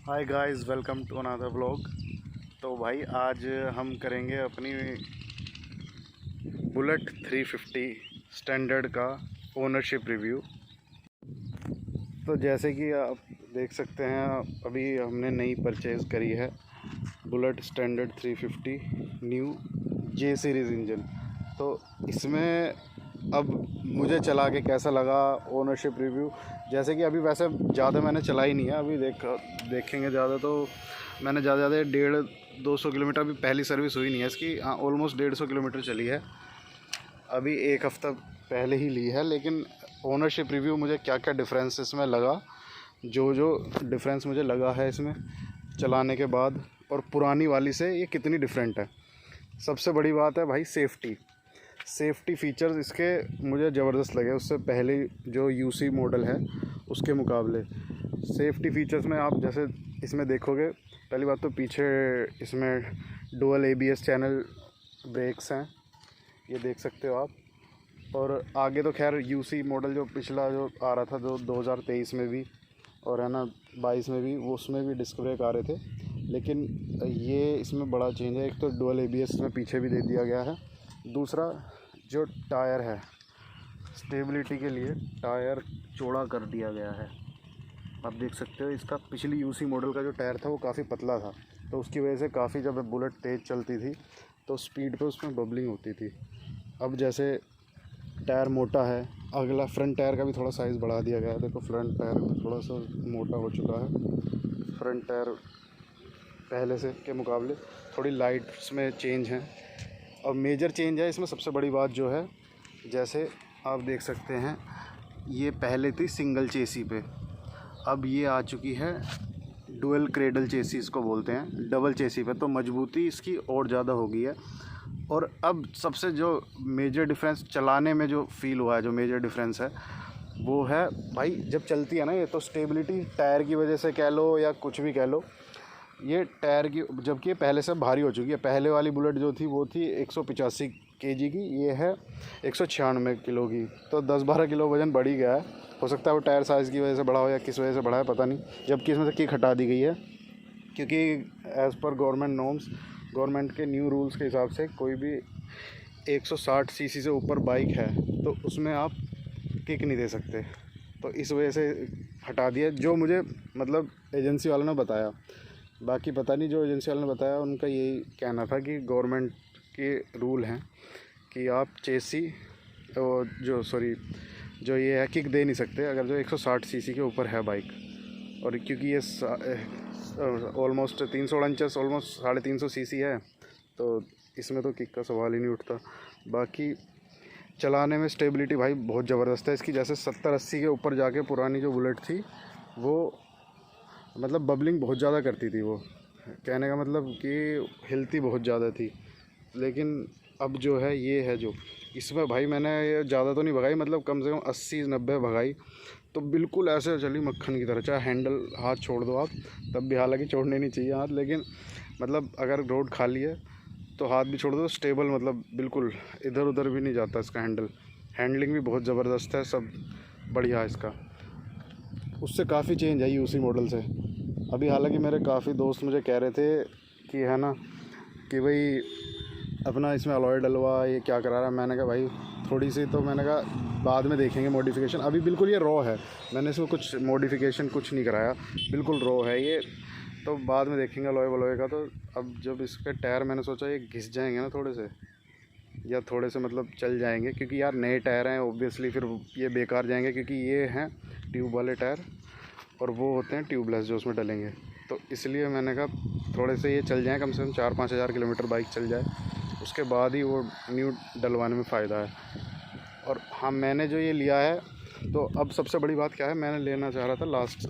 Hi guys, welcome to another vlog. तो भाई आज हम करेंगे अपनी बुलेट 350 स्टैंडर्ड का ओनरशिप रिव्यू। तो जैसे कि आप देख सकते हैं, अभी हमने नई परचेज़ करी है बुलेट स्टैंडर्ड 350 न्यू जे सीरीज़ इंजन। तो इसमें अब मुझे चला के कैसा लगा, ओनरशिप रिव्यू। जैसे कि अभी वैसे ज़्यादा मैंने चलाई नहीं है, अभी देखेंगे ज़्यादा तो मैंने ज़्यादा 150-200 किलोमीटर, अभी पहली सर्विस हुई नहीं है इसकी। हाँ, ऑलमोस्ट 150 किलोमीटर चली है, अभी एक हफ़्ता पहले ही ली है। लेकिन ओनरशिप रिव्यू मुझे क्या क्या डिफरेंस इसमें लगा, जो डिफरेंस मुझे लगा है इसमें चलाने के बाद और पुरानी वाली से ये कितनी डिफरेंट है। सबसे बड़ी बात है भाई सेफ्टी फ़ीचर्स इसके मुझे ज़बरदस्त लगे, उससे पहले जो यूसी मॉडल है उसके मुकाबले। सेफ्टी फ़ीचर्स में आप जैसे इसमें देखोगे, पहली बात तो पीछे इसमें डुअल एबीएस चैनल ब्रेक्स हैं, ये देख सकते हो आप। और आगे तो खैर यूसी मॉडल जो पिछला जो आ रहा था, जो 2023 में भी और है ना 22 में भी, वो उसमें भी डिस्क ब्रेक आ रहे थे। लेकिन ये इसमें बड़ा चेंज है, एक तो डुअल एबीएस में पीछे भी दे दिया गया है। दूसरा जो टायर है, स्टेबिलिटी के लिए टायर चौड़ा कर दिया गया है। आप देख सकते हो, इसका पिछली यूसी मॉडल का जो टायर था वो काफ़ी पतला था, तो उसकी वजह से काफ़ी जब बुलेट तेज़ चलती थी तो स्पीड पे उसमें बबलिंग होती थी। अब जैसे टायर मोटा है, अगला फ्रंट टायर का भी थोड़ा साइज़ बढ़ा दिया गया है। देखो फ्रंट टायर भी थोड़ा सा मोटा हो चुका है। फ्रंट टायर पहले से के मुकाबले थोड़ी लाइट्स में चेंज है। और मेजर चेंज है इसमें, सबसे बड़ी बात जो है, जैसे आप देख सकते हैं, ये पहले थी सिंगल चेसी पे, अब ये आ चुकी है डुअल क्रेडल चेसी इसको बोलते हैं, डबल चेसी पे। तो मजबूती इसकी और ज़्यादा हो गई है। और अब सबसे जो मेजर डिफरेंस चलाने में जो फील हुआ है, जो मेजर डिफरेंस है वो है भाई, जब चलती है ना ये, तो स्टेबिलिटी टायर की वजह से कह लो या कुछ भी कह लो, ये टायर की, जबकि ये पहले से भारी हो चुकी है। पहले वाली बुलेट जो थी वो थी 185 केजी की, ये है 196 किलो की, तो 10-12 किलो वज़न बढ़ ही गया है। हो सकता है वो टायर साइज़ की वजह से बढ़ा हो या किस वजह से बढ़ा है पता नहीं। जबकि इसमें से किक हटा दी गई है, क्योंकि as per government norms, government के न्यू रूल्स के हिसाब से कोई भी 160 सीसी से ऊपर बाइक है तो उसमें आप किक नहीं दे सकते। तो इस वजह से हटा दिया, जो मुझे मतलब एजेंसी वालों ने बताया। बाकी पता नहीं, जो एजेंसी वालों ने बताया उनका यही कहना था कि गवर्नमेंट के रूल हैं कि आप चेसी जो ये है, किक दे नहीं सकते अगर जो 160 सीसी के ऊपर है बाइक। और क्योंकि ये ऑलमोस्ट 349, ऑलमोस्ट 350 सीसी है, तो इसमें तो किक का सवाल ही नहीं उठता। बाकी चलाने में स्टेबिलिटी भाई बहुत ज़बरदस्त है इसकी। जैसे 70-80 के ऊपर जाके पुरानी जो बुलेट थी वो मतलब बबलिंग बहुत ज़्यादा करती थी, वो कहने का मतलब कि हिलती बहुत ज़्यादा थी। लेकिन अब जो है ये है, जो इसमें भाई मैंने ये ज़्यादा तो नहीं भगाई, मतलब कम से कम 80-90 भगाई, तो बिल्कुल ऐसे चली मक्खन की तरह। चाहे हैंडल हाथ छोड़ दो आप तब भी, हालांकि छोड़ने नहीं चाहिए हाथ, लेकिन मतलब अगर रोड खाली है तो हाथ भी छोड़ दो, स्टेबल, मतलब बिल्कुल इधर उधर भी नहीं जाता इसका हैंडलिंग भी बहुत ज़बरदस्त है, सब बढ़िया है इसका। उससे काफ़ी चेंज है यूसी मॉडल से। अभी हालांकि मेरे काफ़ी दोस्त मुझे कह रहे थे कि है ना, कि भाई अपना इसमें अलॉय डलवा, ये क्या करा रहा है। मैंने कहा भाई थोड़ी सी, तो मैंने कहा बाद में देखेंगे मॉडिफिकेशन, अभी बिल्कुल ये रॉ है, मैंने इसमें कुछ मॉडिफिकेशन कुछ नहीं कराया, बिल्कुल रॉ है ये, तो बाद में देखेंगे अलॉय वलॉय का। तो अब जब इसके टायर, मैंने सोचा ये घिस जाएंगे ना थोड़े से, या थोड़े से मतलब चल जाएंगे, क्योंकि यार नए टायर हैं ओब्वियसली, फिर ये बेकार जाएंगे, क्योंकि ये हैं ट्यूब वाले टायर और वो होते हैं ट्यूबलेस जो उसमें डलेंगे। तो इसलिए मैंने कहा थोड़े से ये चल जाएँ, कम से कम 4-5 हज़ार किलोमीटर बाइक चल जाए, उसके बाद ही वो न्यू डलवाने में फ़ायदा है। और हाँ, मैंने जो ये लिया है, तो अब सबसे बड़ी बात क्या है, मैंने लेना चाह रहा था लास्ट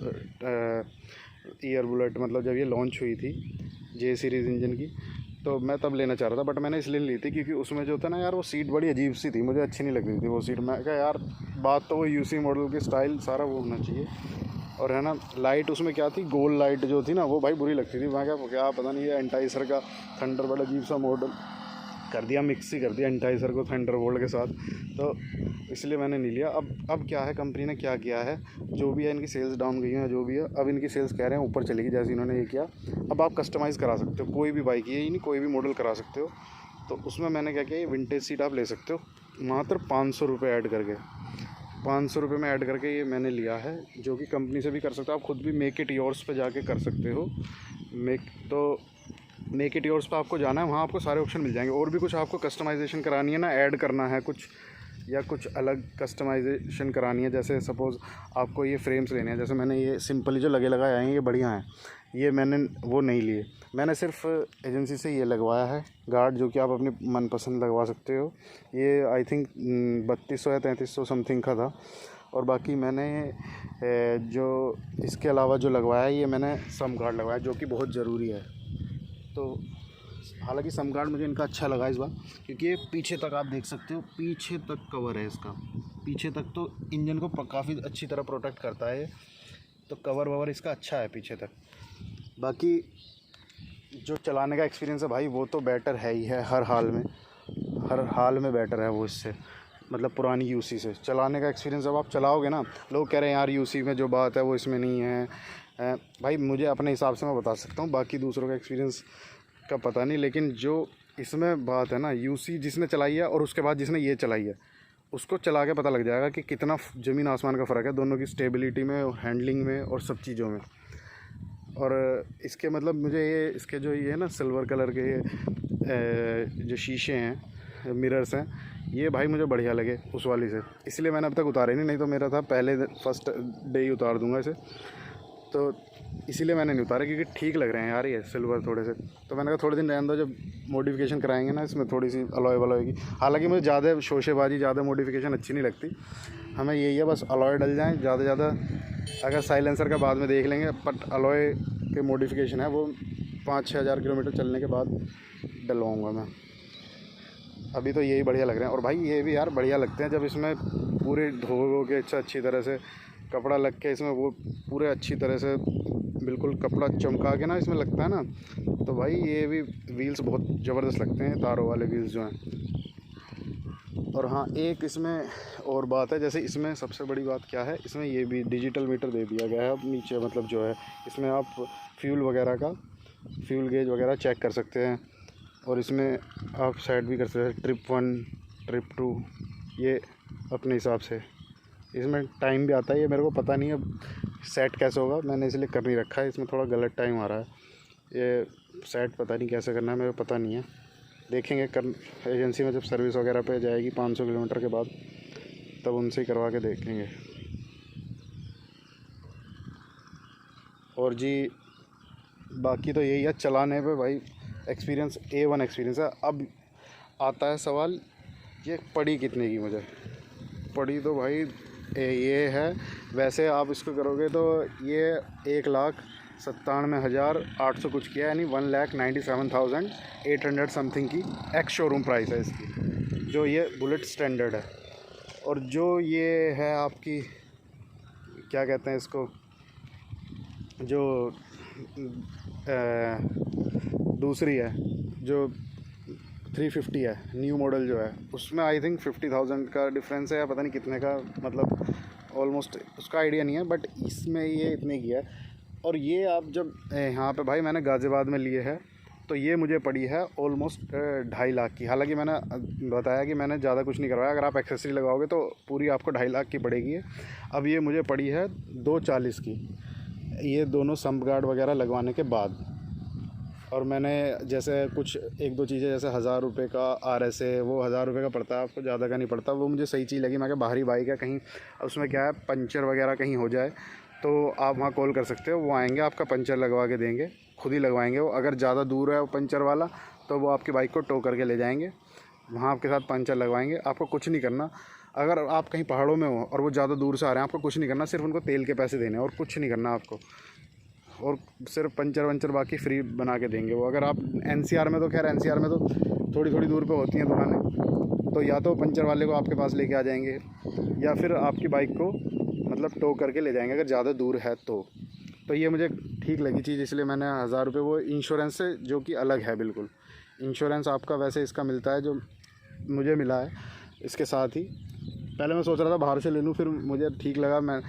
ईयर बुलेट, मतलब जब ये लॉन्च हुई थी जे सीरीज़ इंजन की, तो मैं तब लेना चाह रहा था। बट मैंने इसलिए ली थी क्योंकि उसमें जो था ना यार, वो सीट बड़ी अजीब सी थी, मुझे अच्छी नहीं लग रही थी वो सीट। मैं कहा यार, बात तो वो यूसी मॉडल की स्टाइल सारा वो होना चाहिए। और है ना, लाइट उसमें क्या थी, गोल लाइट जो थी ना, वो भाई बुरी लगती थी। मैं क्या पता नहीं, ये एंटाइसर का थंडरबर्ड अजीब सा मॉडल कर दिया, मिक्स ही कर दिया एंटाइजर को थंडरबोल्ट के साथ, तो इसलिए मैंने नहीं लिया। अब क्या है, कंपनी ने क्या किया है, जो भी है इनकी सेल्स डाउन गई है, जो भी है अब इनकी सेल्स कह रहे हैं ऊपर चलेगी, जैसे इन्होंने ये किया। अब आप कस्टमाइज़ करा सकते हो कोई भी बाइक, ये ही नहीं कोई भी मॉडल करा सकते हो। तो उसमें मैंने क्या किया, ये विंटेज सीट आप ले सकते हो मात्र 500 रुपये ऐड करके, 500 रुपये में ऐड करके ये मैंने लिया है, जो कि कंपनी से भी कर सकते हो आप, खुद भी मेक इट योर्स पे जाके कर सकते हो। मेक इट योर्स पे आपको जाना है, वहाँ आपको सारे ऑप्शन मिल जाएंगे। और भी कुछ आपको कस्टमाइजेशन करानी है ना, ऐड करना है कुछ, या कुछ अलग कस्टमाइजेशन करानी है, जैसे सपोज़ आपको ये फ्रेम्स लेने हैं, जैसे मैंने ये सिंपली जो लगे लगाए आए हैं ये बढ़िया हैं, ये मैंने वो नहीं लिए, मैंने सिर्फ एजेंसी से ये लगवाया है गार्ड, जो कि आप अपनी मनपसंद लगवा सकते हो। ये आई थिंक 3200 या 3300 समथिंग का था। और बाकी मैंने जो इसके अलावा जो लगवाया है, ये मैंने सम गार्ड लगवाया, जो कि बहुत ज़रूरी है। तो हालांकि सम गार्ड मुझे इनका अच्छा लगा इस बार, क्योंकि ये पीछे तक आप देख सकते हो, पीछे तक कवर है इसका, पीछे तक, तो इंजन को काफ़ी अच्छी तरह प्रोटेक्ट करता है, तो कवर ववर इसका अच्छा है पीछे तक। बाकी जो चलाने का एक्सपीरियंस है भाई, वो तो बेटर है ही है, हर हाल में बेटर है वो इससे, मतलब पुरानी यूसी से। चलाने का एक्सपीरियंस जब आप चलाओगे ना, लोग कह रहे हैं यार यूसी में जो बात है वो इसमें नहीं है। भाई मुझे अपने हिसाब से मैं बता सकता हूँ, बाकी दूसरों का एक्सपीरियंस का पता नहीं, लेकिन जो इसमें बात है ना, यूसी जिसने चलाई है और उसके बाद जिसने ये चलाई है, उसको चला के पता लग जाएगा कि कितना ज़मीन आसमान का फ़र्क है दोनों की स्टेबिलिटी में और हैंडलिंग में और सब चीज़ों में। और इसके मतलब मुझे ये इसके जो ये है ना सिल्वर कलर के ये जो शीशे हैं, मिरर्स हैं, ये भाई मुझे बढ़िया लगे उस वाली से, इसलिए मैंने अब तक उतारे नहीं तो मेरा था पहले फर्स्ट डे ही उतार दूंगा इसे, तो इसीलिए मैंने नहीं उतारा, क्योंकि ठीक लग रहे हैं यार ये सिल्वर थोड़े से। तो मैंने कहा थोड़े दिन रहने दो, जब मॉडिफिकेशन कराएंगे ना इसमें थोड़ी सी अलॉय वलॉय की। हालांकि मुझे ज़्यादा शोशेबाजी, ज़्यादा मॉडिफिकेशन अच्छी नहीं लगती, हमें यही है बस अलॉय डल जाएँ ज़्यादा ज़्यादा। अगर साइलेंसर का बाद में देख लेंगे, बट अलॉय के मॉडिफिकेशन है वो 5-6 हज़ार किलोमीटर चलने के बाद डलवाऊँगा मैं। अभी तो यही बढ़िया लग रहे हैं। और भाई ये भी यार बढ़िया लगते हैं जब इसमें पूरे धो के अच्छी तरह से कपड़ा लग के, इसमें वो पूरे अच्छी तरह से बिल्कुल कपड़ा चमका के ना इसमें लगता है ना, तो भाई ये भी व्हील्स बहुत ज़बरदस्त लगते हैं, तारों वाले व्हील्स जो हैं। और हाँ, एक इसमें और बात है, जैसे इसमें सबसे बड़ी बात क्या है, इसमें ये भी डिजिटल मीटर दे दिया गया है अब नीचे, मतलब जो है इसमें आप फ्यूल वगैरह का, फ्यूल गेज वगैरह चेक कर सकते हैं, और इसमें आप सेट भी कर सकते हैं ट्रिप 1 ट्रिप 2, ये अपने हिसाब से। इसमें टाइम भी आता है, ये मेरे को पता नहीं अब सेट कैसे होगा, मैंने इसलिए कर नहीं रखा है, इसमें थोड़ा गलत टाइम आ रहा है, ये सेट पता नहीं कैसे करना है, मेरे को पता नहीं है, देखेंगे एजेंसी में जब सर्विस वगैरह पे जाएगी 500 किलोमीटर के बाद, तब उनसे ही करवा के देखेंगे। और जी बाकी तो यही है, चलाने पे भाई एक्सपीरियंस A1 एक्सपीरियंस है। अब आता है सवाल, ये पड़ी कितने की मुझे, पड़ी तो भाई ये है, वैसे आप इसको करोगे तो ये 1,97,800 कुछ किया, यानी 1,97,800 समथिंग की एक्स शोरूम प्राइस है इसकी, जो ये बुलेट स्टैंडर्ड है। और जो ये है आपकी क्या कहते हैं इसको, जो दूसरी है जो 350 है न्यू मॉडल जो है, उसमें आई थिंक 50,000 का डिफरेंस है, या पता नहीं कितने का, मतलब ऑलमोस्ट उसका आइडिया नहीं है, बट इसमें ये इतने की है। और ये आप जब यहाँ पे भाई मैंने गाज़ियाबाद में लिए है, तो ये मुझे पड़ी है ऑलमोस्ट 2.5 लाख की। हालांकि मैंने बताया कि मैंने ज़्यादा कुछ नहीं करवाया, अगर आप एक्सेसरी लगाओगे तो पूरी आपको 2.5 लाख की पड़ेगी। अब ये मुझे पड़ी है 240 की, ये दोनों सम्प गार्ड वगैरह लगवाने के बाद। और मैंने जैसे कुछ 1-2 चीज़ें, जैसे 1000 रुपये का RS है, वो 1000 रुपये का पड़ता है आपको, ज़्यादा का नहीं पड़ता, वो मुझे सही चीज़ लगी। मैं क्या बाहरी बाइक है, कहीं उसमें क्या है पंचर वगैरह कहीं हो जाए तो आप वहाँ कॉल कर सकते हो, वो आएंगे आपका पंचर लगवा के देंगे, खुद ही लगवाएंगे वो। अगर ज़्यादा दूर है वो पंचर वाला तो वो आपकी बाइक को टो करके ले जाएंगे, वहाँ आपके साथ पंचर लगवाएंगे, आपको कुछ नहीं करना। अगर आप कहीं पहाड़ों में हो और वो ज़्यादा दूर से आ रहे हैं, आपको कुछ नहीं करना, सिर्फ उनको तेल के पैसे देने और कुछ नहीं करना आपको, और सिर्फ पंचर वंचर बाकी फ्री बना के देंगे वो। अगर आप NCR में, तो खैर NCR में तो थोड़ी थोड़ी दूर पे होती हैं दुकानें, तो या तो पंचर वाले को आपके पास लेके आ जाएंगे, या फिर आपकी बाइक को मतलब टो करके ले जाएंगे अगर ज़्यादा दूर है तो ये मुझे ठीक लगी चीज़, इसलिए मैंने 1000 रुपये वो इंश्योरेंस से, जो कि अलग है बिल्कुल, इंश्योरेंस आपका वैसे इसका मिलता है, जो मुझे मिला है इसके साथ ही। पहले मैं सोच रहा था बाहर से ले लूँ, फिर मुझे ठीक लगा। मैं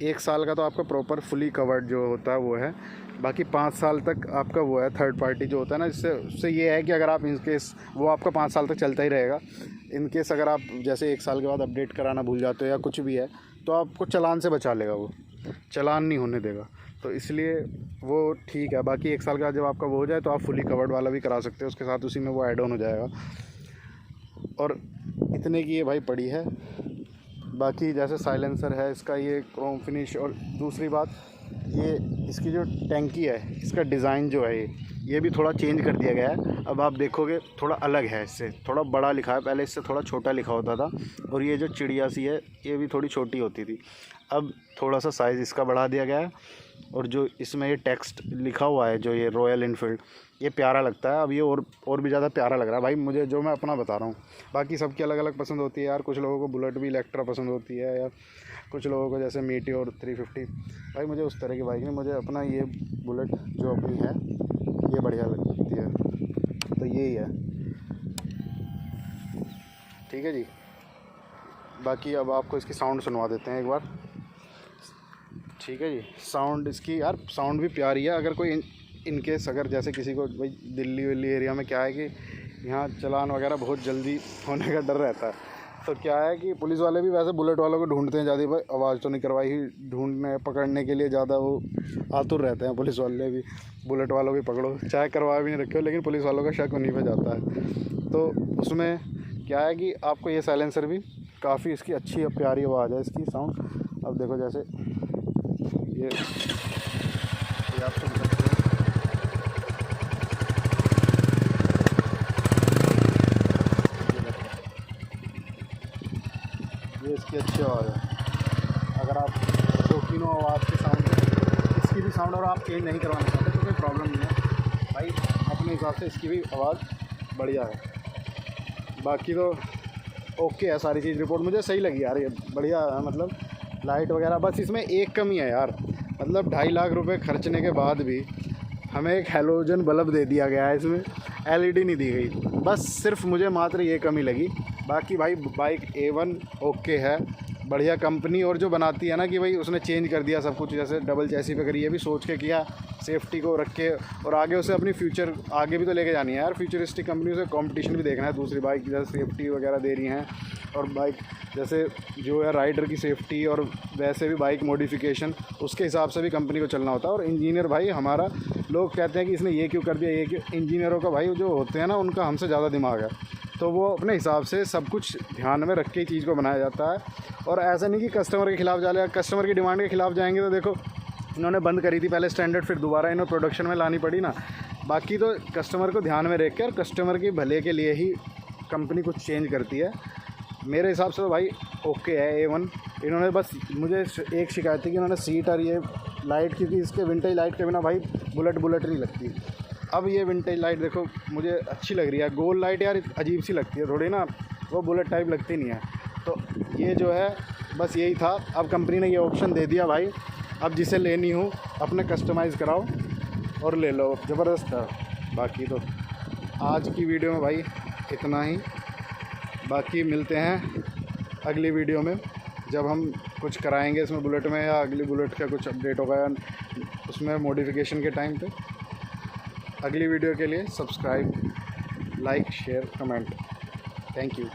1 साल का तो आपका प्रॉपर फुली कवर्ड जो होता है वो है, बाकी 5 साल तक आपका वो है थर्ड पार्टी जो होता है ना, जिससे उससे ये है कि अगर आप इन केस, वो आपका 5 साल तक चलता ही रहेगा। इन केस अगर आप जैसे 1 साल के बाद अपडेट कराना भूल जाते हो या कुछ भी है, तो आपको चालान से बचा लेगा, वो चालान नहीं होने देगा। तो इसलिए वो ठीक है। बाकी 1 साल का जब आपका वो हो जाए तो आप फुली कवर्ड वाला भी करा सकते हो, उसके साथ उसी में वो ऐड ऑन हो जाएगा। और इतने की ये भाई पड़ी है। बाकी जैसे साइलेंसर है इसका, ये क्रोम फिनिश। और दूसरी बात, ये इसकी जो टैंकी है, इसका डिज़ाइन जो है ये भी थोड़ा चेंज कर दिया गया है। अब आप देखोगे थोड़ा अलग है, इससे थोड़ा बड़ा लिखा है, पहले इससे थोड़ा छोटा लिखा होता था। और ये जो चिड़िया सी है ये भी थोड़ी छोटी होती थी, अब थोड़ा सा साइज़ इसका बढ़ा दिया गया है। और जो इसमें ये टेक्स्ट लिखा हुआ है, जो ये रॉयल इनफील्ड, ये प्यारा लगता है। अब ये और भी ज़्यादा प्यारा लग रहा है भाई मुझे, जो मैं अपना बता रहा हूँ। बाकी सबकी अलग अलग पसंद होती है यार, कुछ लोगों को बुलेट भी इलेक्ट्रा पसंद होती है, या कुछ लोगों को जैसे मीटियोर 350। भाई मुझे उस तरह की बाइक नहीं, मुझे अपना ये बुलेट जो अपनी है ये बढ़िया लगती है। तो यही है, ठीक है जी। बाकी अब आपको इसकी साउंड सुनवा देते हैं एक बार, ठीक है जी। साउंड इसकी यार, साउंड भी प्यारी है। अगर कोई इन केस अगर जैसे किसी को भाई दिल्ली विल्ली एरिया में क्या है कि यहाँ चालान वगैरह बहुत जल्दी होने का डर रहता है, तो क्या है कि पुलिस वाले भी वैसे बुलेट वालों को ढूंढते हैं ज़्यादा। भाई आवाज़ तो नहीं करवाई ही, ढूंढने पकड़ने के लिए ज़्यादा वो आतुर रहते हैं पुलिस वाले भी। बुलेट वालों भी पकड़ो, चाहे करवा भी नहीं रखे हो, लेकिन पुलिस वालों का शक उन्हीं पे जाता है। तो उसमें क्या है कि आपको ये साइलेंसर भी काफ़ी, इसकी अच्छी और प्यारी आवाज़ है इसकी साउंड। अब देखो जैसे ये आप सुन सकते हैं, ये इसकी अच्छी आवाज़ है। अगर आप शौकीन हो आवाज़ के साउंड, इसकी भी साउंड और आप चेंज नहीं करवाना चाहते तो कोई प्रॉब्लम नहीं है भाई, अपने हिसाब से इसकी भी आवाज़ बढ़िया है। बाकी तो ओके है सारी चीज़, रिपोर्ट मुझे सही लगी यार, ये बढ़िया है। मतलब लाइट वगैरह, बस इसमें एक कमी है यार, मतलब 2.5 लाख रुपए खर्चने के बाद भी हमें एक हैलोजन बल्ब दे दिया गया है, इसमें एलईडी नहीं दी गई। बस सिर्फ मुझे मात्र ये कमी लगी। बाकी भाई बाइक A1 ओके है, बढ़िया कंपनी। और जो बनाती है ना कि भाई उसने चेंज कर दिया सब कुछ, जैसे डबल चैसी पे करी, ये भी सोच के किया, सेफ्टी को रख के। और आगे उसे अपनी फ्यूचर आगे भी तो लेके जानी है यार, फ्यूचरिस्टिक कंपनी से कंपटीशन भी देखना है दूसरी बाइक जैसे सेफ्टी वगैरह दे रही हैं। और बाइक जैसे जो है राइडर की सेफ्टी, और वैसे भी बाइक मॉडिफिकेशन, उसके हिसाब से भी कंपनी को चलना होता है। और इंजीनियर भाई हमारा, लोग कहते हैं कि इसने ये क्यों कर दिया, ये क्यों, इंजीनियरों का भाई जो होते हैं ना, उनका हमसे ज़्यादा दिमाग है, तो वो अपने हिसाब से सब कुछ ध्यान में रख के चीज़ को बनाया जाता है। और ऐसा नहीं कि कस्टमर के खिलाफ जा रहे, कस्टमर की डिमांड के खिलाफ जाएंगे तो देखो इन्होंने बंद करी थी पहले स्टैंडर्ड, फिर दोबारा इन्होंने प्रोडक्शन में लानी पड़ी ना। बाकी तो कस्टमर को ध्यान में रख के और कस्टमर के भले के लिए ही कंपनी कुछ चेंज करती है। मेरे हिसाब से तो भाई ओके है A1। इन्होंने बस मुझे एक शिकायत थी कि इन्होंने सीट और ये लाइट, क्योंकि इसके विंटेज लाइट के बिना भाई बुलेट नहीं लगती। अब ये विंटेज लाइट देखो मुझे अच्छी लग रही है, गोल लाइट यार अजीब सी लगती है थोड़ी ना, वो बुलेट टाइप लगती नहीं है। तो ये जो है बस यही था। अब कंपनी ने ये ऑप्शन दे दिया भाई, अब जिसे लेनी हो अपने कस्टमाइज़ कराओ और ले लो, ज़बरदस्त है। बाकी तो आज की वीडियो में भाई इतना ही, बाकी मिलते हैं अगली वीडियो में जब हम कुछ कराएंगे इसमें बुलेट में, या अगली बुलेट का कुछ अपडेट होगा या उसमें मॉडिफिकेशन के टाइम पे। अगली वीडियो के लिए subscribe, like, share, comment. Thank you.